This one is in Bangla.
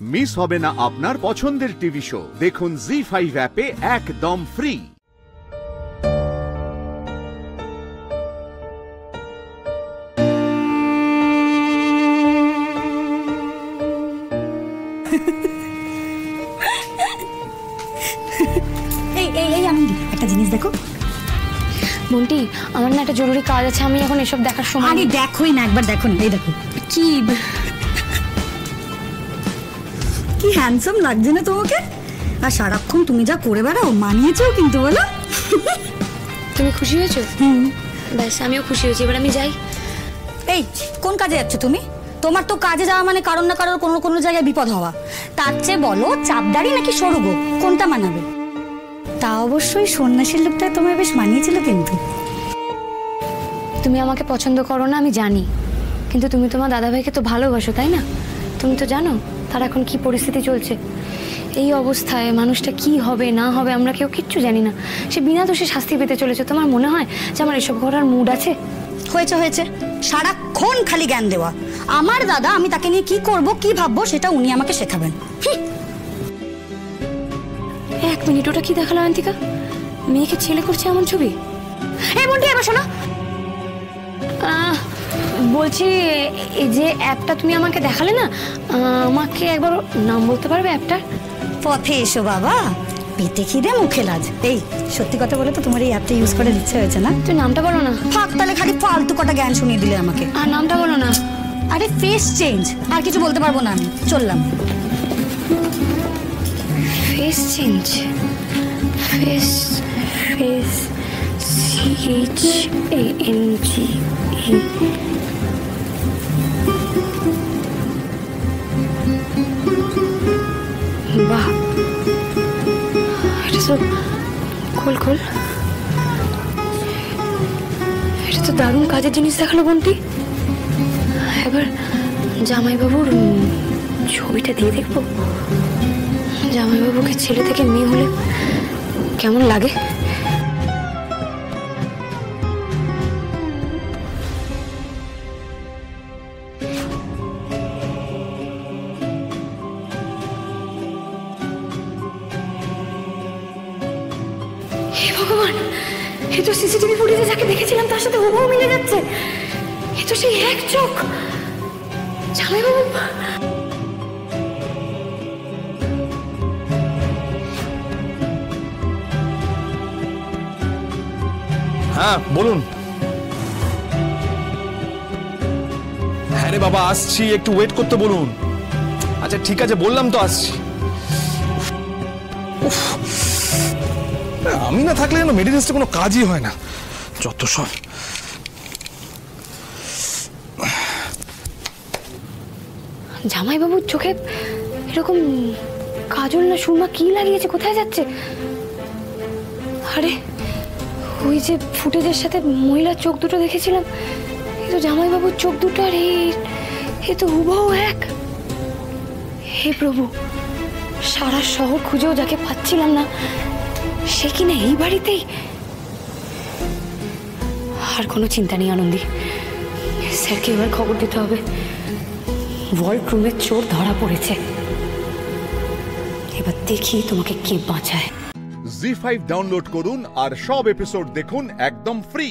মিস হবে না আপনার পছন্দের টিভি শো। দেখুন জি5 অ্যাপে একদম ফ্রি। একটা জিনিস দেখো মন্টি, আমার না একটা জরুরি কাজ আছে, আমি এখন এসব দেখার সময়। আরে দেখোই না, একবার দেখো না। এই দেখো কি কি হ্যান্ডসাম লাগছে না তোমাকে? আর সারাক্ষণ তুমি যা করে বেড়াও, মানিয়েছেও কিন্তু, বলো? তুমি খুশি হয়েছো? ব্যাস, আমিও খুশি হয়েছি। এবার আমি যাই। এই কোন কাজে যাচ্ছ তুমি? তোমার তো কাজে যাওয়া মানে কারোর না কারোর কোনো কোনো জায়গায় বিপদ হওয়া। তার চেয়ে বলো চাপদারি নাকি সরুগো, কোনটা মানাবে? তা অবশ্যই সন্ন্যাসীর লোকটা তোমায় বেশ মানিয়েছিল কিন্তু। তুমি আমাকে পছন্দ করো না আমি জানি, কিন্তু তুমি তোমার দাদাভাইকে তো ভালোবাসো, তাই না? তুমি তো জানো তার এখন কি পরিস্থিতি চলছে। এই অবস্থায় মানুষটা কি হবে না হবে আমরা কেউ কিচ্ছু জানি না। সে বিনা দোষে শাস্তি পেতে চলেছে। তোমার মনে হয় যে আমার এসব করার মুড আছে? হয়েছে হয়েছে, সারাক্ষণ খালি জ্ঞান দেওয়া। আমার দাদা, আমি তাকে নিয়ে কি করব কি ভাববো সেটা উনি আমাকে শেখাবেন। এক মিনিট, ওটা কি দেখালো অয়ন্তিকা? মেয়েকে ছেলে করছে এমন ছবি? এই মন্টি, এবার শোনো, বলছি এই যে অ্যাপটা তুমি আমাকে দেখালে না, আমাকে একবার নাম বলতে পারবে অ্যাপটার? পথে এসো বাবা, পেটে খিদে মুখে লাজ। এই সত্যি কথা বলে তো তোমার এই অ্যাপটা ইউজ করে ইচ্ছে হয়েছে না? তুই নামটা বলো না। থাক তাহলে, খালি ফালতু কটা জ্ঞান শুনিয়ে দিলে আমাকে। আর নামটা বলো না। আরে ফেস চেঞ্জ, আর কিছু বলতে পারবো না আমি, চললাম। Face change, face face CHANG। বাহ, এটা তো খোল খোল, এটা তো দারুণ কাজের জিনিস দেখালো বন্টি। এবার জামাইবাবুর ছবিটা দিয়ে দেখবো, জামাইবাবুকে ছেলে থেকে মেয়ে হলে কেমন লাগে। হে ভগবান, এ তো সিসিটিভি ফুটেজে যাকে দেখেছিলাম তার সাথে হুবহু মিলে যাচ্ছে। এ তো সেই এক চোখ জামাইবাবু। হ্যাঁ বলুন। হ্যাঁ রে বাবা, আসছি, একটু ওয়েট করতে বলুন। আচ্ছা ঠিক আছে, বললাম তো আসছি। আমি না থাকলে যেন মেডিটেশনে কোনো কাজই হয় না, যত সব। জামাইবাবুর চোখে এরকম কাজল না সুরমা কি লাগিয়েছে? কোথায় যাচ্ছে? আরে ওই যে ফুটেজের সাথে মহিলার চোখ দুটো দেখেছিলাম, এ তো জামাইবাবুর চোখ দুটো। আর এ তো হুবহু এক। হে প্রভু, সারা শহর খুঁজেও যাকে পাচ্ছিলাম না সে কিনা এই বাড়িতেই। আর কোনো চিন্তা নেই আনন্দী, স্যারকে এবার খবর দিতে হবে ভল্ট রুমের চোর ধরা পড়েছে। এবার দেখি তোমাকে কে বাঁচায়। জি5 ডাউনলোড করুন আর সব এপিসোড দেখুন একদম ফ্রি।